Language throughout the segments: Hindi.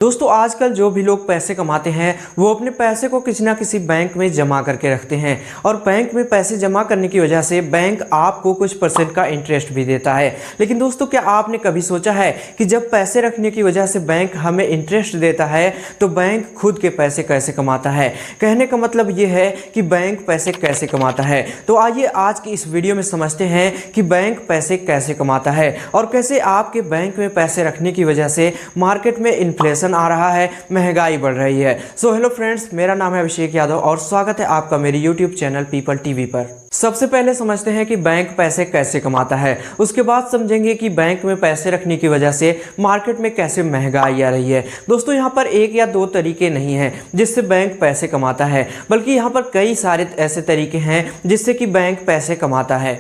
दोस्तों आजकल जो भी लोग पैसे कमाते हैं वो अपने पैसे को किसी ना किसी बैंक में जमा करके रखते हैं और बैंक में पैसे जमा करने की वजह से बैंक आपको कुछ परसेंट का इंटरेस्ट भी देता है। लेकिन दोस्तों क्या आपने कभी सोचा है कि जब पैसे रखने की वजह से बैंक हमें इंटरेस्ट देता है तो बैंक खुद के पैसे कैसे कमाता है। कहने का मतलब ये है कि बैंक पैसे कैसे कमाता है। तो आइए आज की इस वीडियो में समझते हैं कि बैंक पैसे कैसे कमाता है और कैसे आपके बैंक में पैसे रखने की वजह से मार्केट में इन्फ्लेशन आ रहा है, महंगाई बढ़ रही है। सो हेलो फ्रेंड्स, मेरा नाम है अभिषेक यादव और स्वागत है आपका मेरे यूट्यूब चैनल पीपल टीवी पर। सबसे पहले समझते हैं कि बैंक पैसे कैसे कमाता है, उसके बाद समझेंगे कि बैंक में पैसे रखने की वजह से मार्केट में कैसे महंगाई आ रही है। दोस्तों यहाँ पर एक या दो तरीके नहीं हैं जिससे बैंक पैसे कमाता है, बल्कि यहाँ पर कई सारे ऐसे तरीके हैं जिससे कि बैंक पैसे कमाता है।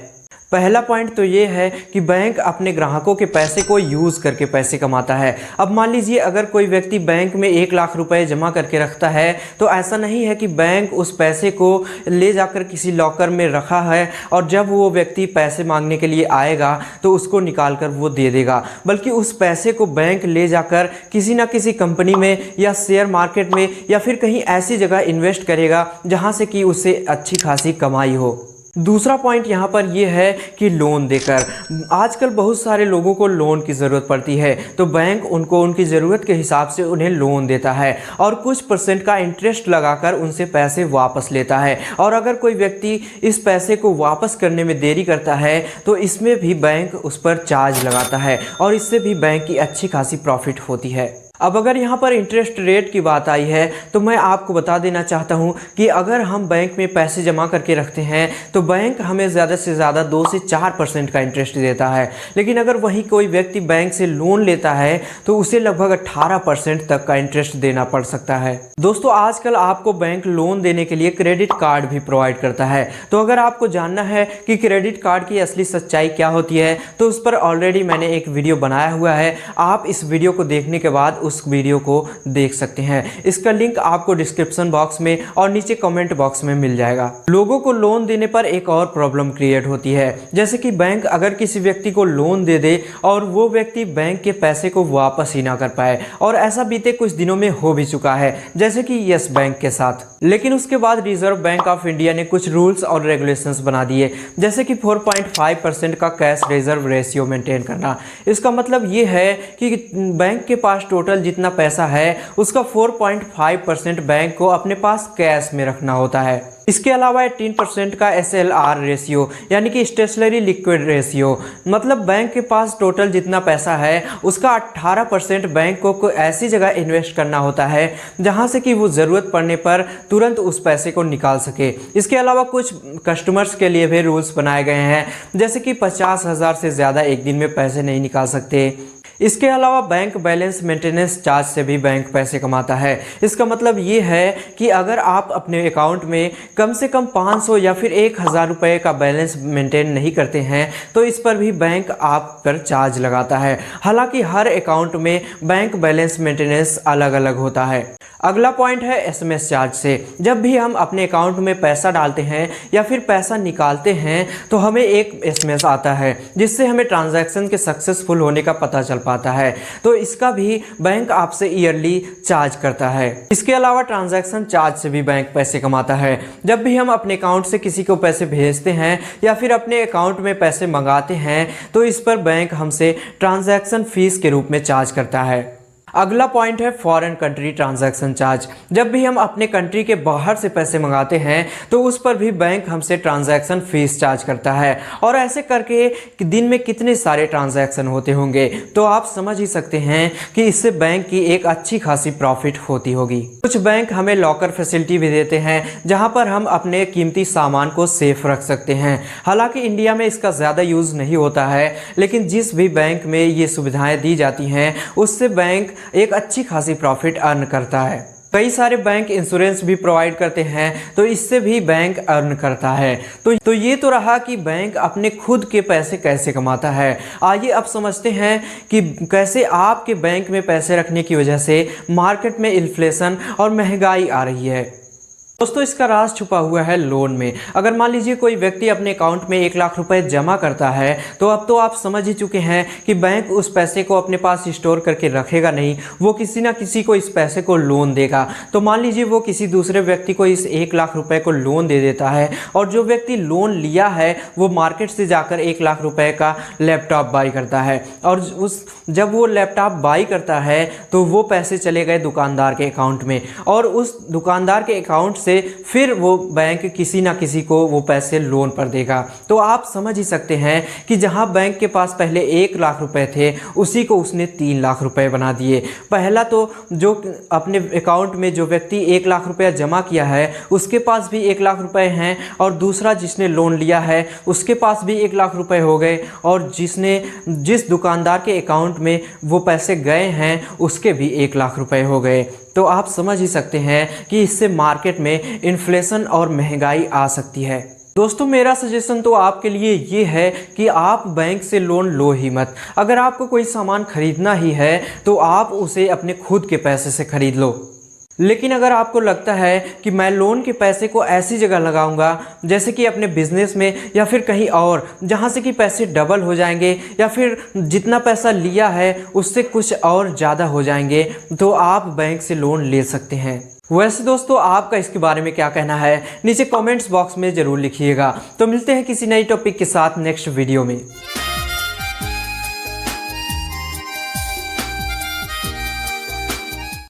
पहला पॉइंट तो ये है कि बैंक अपने ग्राहकों के पैसे को यूज़ करके पैसे कमाता है। अब मान लीजिए अगर कोई व्यक्ति बैंक में 1 लाख रुपए जमा करके रखता है तो ऐसा नहीं है कि बैंक उस पैसे को ले जाकर किसी लॉकर में रखा है और जब वो व्यक्ति पैसे मांगने के लिए आएगा तो उसको निकाल कर वो दे देगा, बल्कि उस पैसे को बैंक ले जाकर किसी ना किसी कंपनी में या शेयर मार्केट में या फिर कहीं ऐसी जगह इन्वेस्ट करेगा जहाँ से कि उसे अच्छी खासी कमाई हो। दूसरा पॉइंट यहाँ पर यह है कि लोन देकर, आजकल बहुत सारे लोगों को लोन की ज़रूरत पड़ती है तो बैंक उनको उनकी ज़रूरत के हिसाब से उन्हें लोन देता है और कुछ परसेंट का इंटरेस्ट लगाकर उनसे पैसे वापस लेता है। और अगर कोई व्यक्ति इस पैसे को वापस करने में देरी करता है तो इसमें भी बैंक उस पर चार्ज लगाता है और इससे भी बैंक की अच्छी खासी प्रॉफिट होती है। अब अगर यहाँ पर इंटरेस्ट रेट की बात आई है तो मैं आपको बता देना चाहता हूँ कि अगर हम बैंक में पैसे जमा करके रखते हैं तो बैंक हमें ज़्यादा से ज़्यादा 2 से 4% का इंटरेस्ट देता है। लेकिन अगर वही कोई व्यक्ति बैंक से लोन लेता है तो उसे लगभग 18% तक का इंटरेस्ट देना पड़ सकता है। दोस्तों आजकल आपको बैंक लोन देने के लिए क्रेडिट कार्ड भी प्रोवाइड करता है। तो अगर आपको जानना है कि क्रेडिट कार्ड की असली सच्चाई क्या होती है तो उस पर ऑलरेडी मैंने एक वीडियो बनाया हुआ है, आप इस वीडियो को देखने के बाद उस वीडियो को देख सकते हैं। इसका लिंक आपको डिस्क्रिप्शन बॉक्स में और नीचे कमेंट बॉक्स में मिल जाएगा। लोगों को लोन देने पर एक और प्रॉब्लम क्रिएट होती है, जैसे कि बैंक अगर किसी व्यक्ति को लोन दे दे और वो व्यक्ति बैंक के पैसे को वापस ही ना कर पाए, और ऐसा बीते कुछ दिनों में हो भी चुका है जैसे कि यस बैंक के साथ। लेकिन उसके बाद रिजर्व बैंक ऑफ इंडिया ने कुछ रूल्स और रेगुलेशंस बना दिए, जैसे कि 4.5% का कैश रिजर्व रेशियो मेंटेन करना। इसका मतलब ये है कि बैंक के पास टोटल जितना पैसा है उसका 4.5% बैंक को अपने पास कैश में रखना होता है। इसके अलावा 18% का SLR रेशियो यानी कि स्टेशनरी लिक्विड रेशियो, मतलब बैंक के पास टोटल जितना पैसा है उसका 18% बैंक को ऐसी जगह इन्वेस्ट करना होता है जहां से कि वो ज़रूरत पड़ने पर तुरंत उस पैसे को निकाल सके। इसके अलावा कुछ कस्टमर्स के लिए भी रूल्स बनाए गए हैं, जैसे कि 50,000 से ज़्यादा एक दिन में पैसे नहीं निकाल सकते। इसके अलावा बैंक बैलेंस मेंटेनेंस चार्ज से भी बैंक पैसे कमाता है। इसका मतलब ये है कि अगर आप अपने अकाउंट में कम से कम 500 या फिर 1,000 रुपये का बैलेंस मेंटेन नहीं करते हैं तो इस पर भी बैंक आप पर चार्ज लगाता है। हालांकि हर अकाउंट में बैंक बैलेंस मेंटेनेंस अलग अलग होता है। अगला पॉइंट है SMS चार्ज से। जब भी हम अपने अकाउंट में पैसा डालते हैं या फिर पैसा निकालते हैं तो हमें एक SMS आता है जिससे हमें ट्रांजैक्शन के सक्सेसफुल होने का पता चल पाता है, तो इसका भी बैंक आपसे ईयरली चार्ज करता है। इसके अलावा ट्रांजैक्शन चार्ज से भी बैंक पैसे कमाता है। जब भी हम अपने अकाउंट से किसी को पैसे भेजते हैं या फिर अपने अकाउंट में पैसे मंगाते हैं तो इस पर बैंक हमसे ट्रांजैक्शन फीस के रूप में चार्ज करता है। अगला पॉइंट है फॉरेन कंट्री ट्रांजैक्शन चार्ज। जब भी हम अपने कंट्री के बाहर से पैसे मंगाते हैं तो उस पर भी बैंक हमसे ट्रांजैक्शन फीस चार्ज करता है, और ऐसे करके दिन में कितने सारे ट्रांजैक्शन होते होंगे तो आप समझ ही सकते हैं कि इससे बैंक की एक अच्छी खासी प्रॉफिट होती होगी। कुछ बैंक हमें लॉकर फैसिलिटी भी देते हैं जहां पर हम अपने कीमती सामान को सेफ रख सकते हैं। हालांकि इंडिया में इसका ज़्यादा यूज़ नहीं होता है, लेकिन जिस भी बैंक में ये सुविधाएं दी जाती हैं उससे बैंक एक अच्छी खासी प्रॉफिट अर्न करता है। कई सारे बैंक इंश्योरेंस भी प्रोवाइड करते हैं तो इससे भी बैंक अर्न करता है। तो ये तो रहा कि बैंक अपने खुद के पैसे कैसे कमाता है। आइए अब समझते हैं कि कैसे आपके बैंक में पैसे रखने की वजह से मार्केट में इन्फ्लेशन और महंगाई आ रही है। दोस्तों इसका राज छुपा हुआ है लोन में। अगर मान लीजिए कोई व्यक्ति अपने अकाउंट में 1 लाख रुपए जमा करता है तो अब तो आप समझ ही चुके हैं कि बैंक उस पैसे को अपने पास स्टोर करके रखेगा नहीं, वो किसी ना किसी को इस पैसे को लोन देगा। तो मान लीजिए वो किसी दूसरे व्यक्ति को इस 1 लाख रुपए को लोन दे देता है और जो व्यक्ति लोन लिया है वो मार्केट से जाकर 1 लाख रुपए का लैपटॉप बाई करता है और जब वो लैपटॉप बाई करता है तो वो पैसे चले गए दुकानदार के अकाउंट में और उस दुकानदार के अकाउंट से फिर वो बैंक किसी ना किसी को वो पैसे लोन पर देगा। तो आप समझ ही सकते हैं कि जहां बैंक के पास पहले 1 लाख रुपए थे उसी को उसने 3 लाख रुपए बना दिए। पहला तो जो अपने अकाउंट में जो व्यक्ति 1 लाख रुपया जमा किया है उसके पास भी 1 लाख रुपए हैं और दूसरा जिसने लोन लिया है उसके पास भी 1 लाख रुपए हो गए और जिस दुकानदार के अकाउंट में वो पैसे गए हैं उसके भी 1 लाख रुपए हो गए। तो आप समझ ही सकते हैं कि इससे मार्केट में इन्फ्लेशन और महंगाई आ सकती है। दोस्तों मेरा सजेशन तो आपके लिए ये है कि आप बैंक से लोन लो ही मत। अगर आपको कोई सामान खरीदना ही है तो आप उसे अपने खुद के पैसे से खरीद लो। लेकिन अगर आपको लगता है कि मैं लोन के पैसे को ऐसी जगह लगाऊंगा जैसे कि अपने बिजनेस में या फिर कहीं और जहां से कि पैसे डबल हो जाएंगे या फिर जितना पैसा लिया है उससे कुछ और ज़्यादा हो जाएंगे, तो आप बैंक से लोन ले सकते हैं। वैसे दोस्तों आपका इसके बारे में क्या कहना है नीचे कमेंट्स बॉक्स में ज़रूर लिखिएगा। तो मिलते हैं किसी नई टॉपिक के साथ नेक्स्ट वीडियो में।